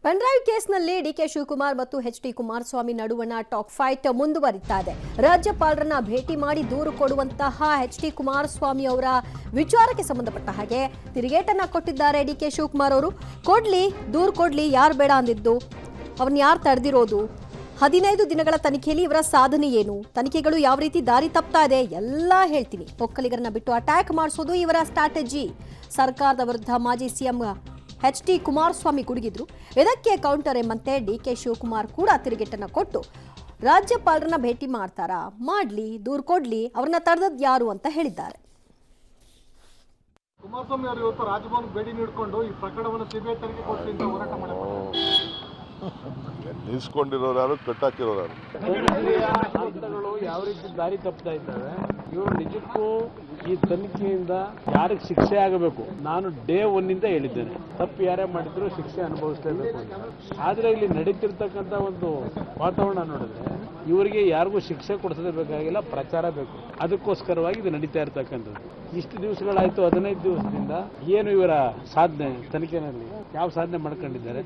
Pen drive ಕೇಸ್ನಲ್ಲಿ DK Shivakumar ಮತ್ತು H D. Kumaraswamy ನಡುವಣ ಟಾಕ್ ಫೈಟ್ ಮುಂದುವರಿತಾ ಇದೆ. ರಾಜ್ಯಪಾಲರನ್ನ ಭೇಟಿ ಮಾಡಿ ದೂರು ಕೊಡುವಂತಹ ಎಚ್.ಡಿ. ಕುಮಾರಸ್ವಾಮಿ ಅವರ ವಿಚಾರಕ್ಕೆ ಸಂಬಂಧಪಟ್ಟ ಹಾಗೆ ತಿರುಗೇಟನ್ನ ಕೊಟ್ಟಿದ್ದಾರೆ ಡಿಕೆ ಶಿವಕುಮಾರ್ ಅವರು. ದೂರು ಕೊಡ್ಲಿ, ಯಾರು ಬೇಡ ಅಂದಿದ್ದು, ಅವನ್ನ ಯಾರು ತಡೆದಿರೋದು, 15 ದಿನಗಳ ತನಿಖೆಯಲ್ಲಿ ಇವರ ಸಾಧನೆ ಏನು, ತನಿಖೆಗಳು ಯಾವ ರೀತಿ ದಾರಿ ತಪ್ತಾ ಇದೆ ಎಲ್ಲ ಹೇಳ್ತೀನಿ. ಒಕ್ಕಲಿಗರನ್ನ ಬಿಟ್ಟು ಅಟ್ಯಾಕ್ ಮಾಡಿಸೋದು ಇವರ ಸ್ಟ್ರಾಟಜಿ. ಸರ್ಕಾರದ ವಿರುದ್ಧ ಮಾಜಿ ಸಿಎಂ ಎಚ್.ಡಿ. ಕುಮಾರಸ್ವಾಮಿ ಗುಡುಗಿದ್ರು. ಇದಕ್ಕೆ ಕೌಂಟರ್ ಎಂಬಂತೆ ಡಿಕೆ ಶಿವಕುಮಾರ್ ಕೂಡ ತಿರುಗೇಟನ್ನ ಕೊಟ್ಟು ರಾಜ್ಯಪಾಲರನ್ನ ಭೇಟಿ ಮಾಡ್ತಾರಾ, ಮಾಡ್ಲಿ, ದೂರು ಕೊಡ್ಲಿ, ಅವ್ರನ್ನ ತಡೆದದ್ದು ಯಾರು ಅಂತ ಹೇಳಿದ್ದಾರೆ. ಕುಮಾರಸ್ವಾಮಿ ಅವರು ಇವತ್ತು ರಾಜಭವನ ಭೇಟಿ ನೀಡಿಕೊಂಡು ಈ ಪ್ರಕರಣವನ್ನು ಸಿಬಿಐ ತನಿಖೆ ಕೊಡಿಸಿ ಅಂತ ಹೋರಾಟ ಮಾಡಿದ್ದಾರೆ. ನಿಲ್ಸ್ಕೊಂಡಿರೋರು ಯಾರು, ಕಟ್ಟಾಕಿರೋರು ಯಾರು? ಹಂತಗಳು ಯಾವ ರೀತಿ ದಾರಿ ತಪ್ತಾ ಇದ್ದಾವೆ. ಇವರು ನಿಜಕ್ಕೂ ಈ ತನಿಖೆಯಿಂದ ಯಾರಿಗೆ ಶಿಕ್ಷೆ ಆಗಬೇಕು, ನಾನು ಡೇ 1 ಇಂದ ಹೇಳಿದ್ದೇನೆ, ತಪ್ಪು ಯಾರೇ ಮಾಡಿದ್ರು ಶಿಕ್ಷೆ ಅನುಭವಿಸಲೇಬೇಕು ಅಂತ. ಆದರೆ ಇಲ್ಲಿ ನಡೀತಿರ್ತಕ್ಕಂಥ ಒಂದು ವಾತಾವರಣ ನೋಡಿದ್ರೆ ಇವರಿಗೆ ಯಾರಿಗೂ ಶಿಕ್ಷೆ ಕೊಡಿಸಲೇಬೇಕಾಗಿಲ್ಲ, ಪ್ರಚಾರ ಬೇಕು. ಅದಕ್ಕೋಸ್ಕರವಾಗಿ ಇದು ನಡೀತಾ ಇರ್ತಕ್ಕಂಥದ್ದು. ಇಷ್ಟು ದಿವಸಗಳಾಯಿತು, 15 ದಿವಸದಿಂದ ಏನು ಇವರ ಸಾಧನೆ, ತನಿಖೆನಲ್ಲಿ ಯಾವ ಸಾಧನೆ ಮಾಡ್ಕೊಂಡಿದ್ದಾರೆ,